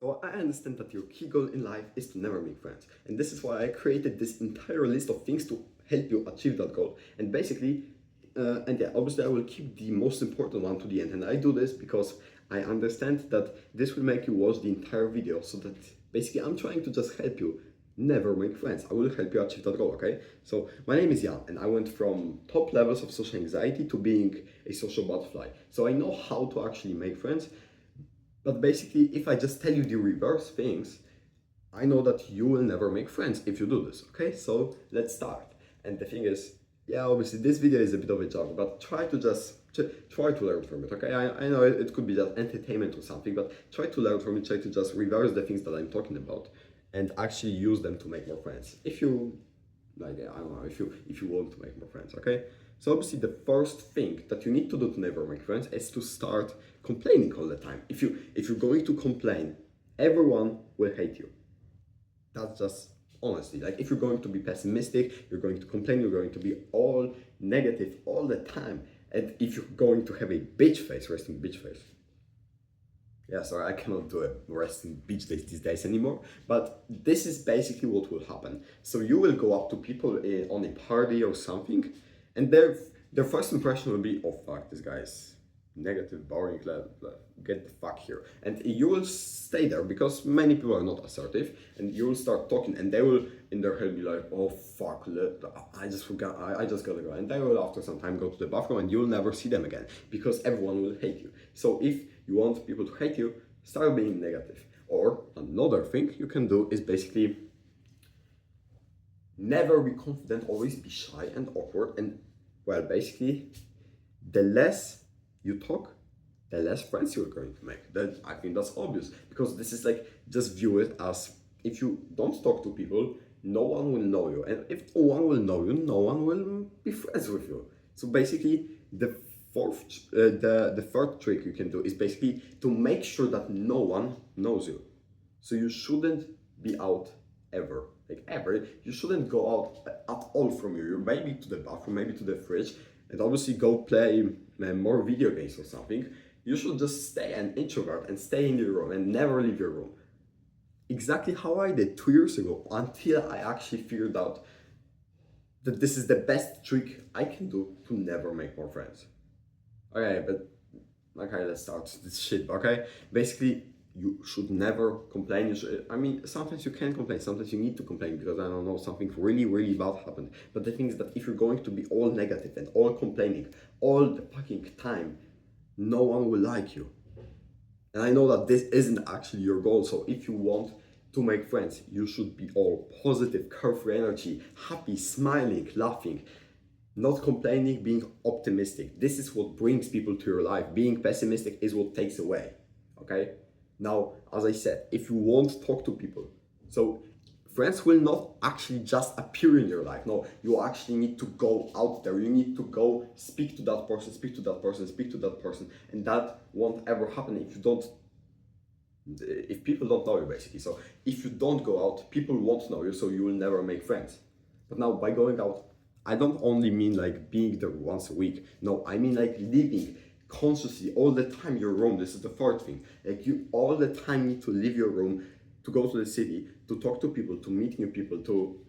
So I understand that your key goal in life is to never make friends. And this is why I created this entire list of things to help you achieve that goal. And basically, and yeah, obviously I will keep the most important one to the end. And I do this because I understand that this will make you watch the entire video. So that basically I'm trying to just help you never make friends. I will help you achieve that goal, okay? So my name is Jan and I went from top levels of social anxiety to being a social butterfly. So I know how to actually make friends. But basically, if I just tell you the reverse things, I know that you will never make friends if you do this, okay? So let's start. And the thing is, yeah, obviously this video is a bit of a joke, but try to just try to learn from it, okay? I know it could be just entertainment or something, but try to learn from it, try to just reverse the things that I'm talking about and actually use them to make more friends. If you, like, I don't know, if you want to make more friends, okay? So obviously the first thing that you need to do to never make friends is to start complaining all the time. If you're going to complain, everyone will hate you. That's just honestly, like if you're going to be pessimistic, you're going to complain, you're going to be all negative all the time. And if you're going to have a bitch face, resting bitch face. Yeah, sorry, I cannot do a resting bitch face these days anymore. But this is basically what will happen. So you will go up to people on a party or something, and their first impression will be, oh fuck, this guy is negative, boring, get the fuck here. And you will stay there because many people are not assertive, and you will start talking, and they will in their head be like, oh fuck, I just forgot, I just gotta go. And they will after some time go to the bathroom and you'll never see them again because everyone will hate you. So if you want people to hate you, start being negative. Or another thing you can do is basically never be confident, always be shy and awkward. And well, basically, the less you talk, the less friends you're going to make. That I think that's obvious because this is like, just view it as if you don't talk to people, no one will know you, and if no one will know you, no one will be friends with you. So basically, the third trick you can do is basically to make sure that no one knows you. So you shouldn't be out ever, like ever. You shouldn't go out at all from you. Maybe to the bathroom, maybe to the fridge, and obviously go play more video games or something. You should just stay an introvert and stay in your room and never leave your room. Exactly how I did 2 years ago, until I actually figured out that this is the best trick I can do to never make more friends. Okay, but okay, let's start this shit, okay? Basically, you should never complain. I mean, sometimes you can complain, sometimes you need to complain because I don't know, something really, really bad happened. But the thing is that if you're going to be all negative and all complaining all the fucking time, no one will like you. And I know that this isn't actually your goal. So if you want to make friends, you should be all positive, carefree energy, happy, smiling, laughing, not complaining, being optimistic. This is what brings people to your life. Being pessimistic is what takes away. Okay? Now, as I said, if you won't talk to people, so friends will not actually just appear in your life. No, you actually need to go out there. You need to go speak to that person, speak to that person, speak to that person. And that won't ever happen if people don't know you, basically. So if you don't go out, people won't know you, so you will never make friends. But now by going out, I don't only mean like being there once a week. No, I mean like living consciously all the time your room. This is the third thing. Like you all the time need to leave your room, to go to the city, to talk to people, to meet new people, to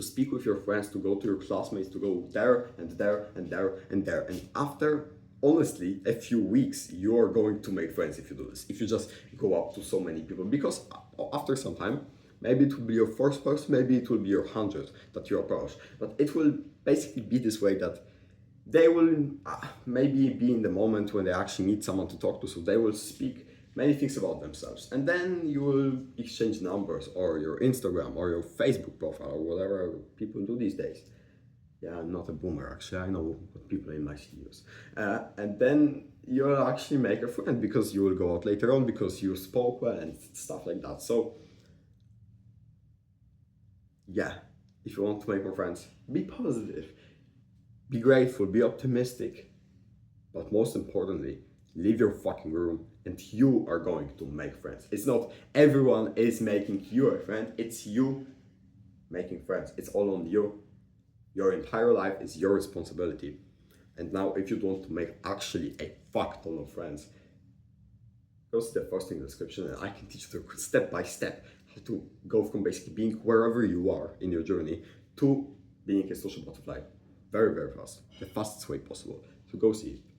speak with your friends, to go to your classmates, to go there and there and there and there. And after, honestly, a few weeks, you are going to make friends if you do this. If you just go up to so many people, because after some time, maybe it will be your first person, maybe it will be your 100th that you approach. But it will basically be this way that they will maybe be in the moment when they actually need someone to talk to, so they will speak many things about themselves, and then you will exchange numbers or your Instagram or your Facebook profile or whatever people do these days. Yeah, I'm not a boomer actually, I know what people in my city use. And then you'll actually make a friend because you will go out later on because you spoke well and stuff like that. So yeah, if you want to make more friends, be positive, be grateful, be optimistic, but most importantly, leave your fucking room and you are going to make friends. It's not everyone is making you a friend, it's you making friends. It's all on you. Your entire life is your responsibility. And now if you want to make actually a fuck ton of friends, go see the first thing in the description, and I can teach you step by step how to go from basically being wherever you are in your journey to being a social butterfly very, very fast, the fastest way possible. So go see it.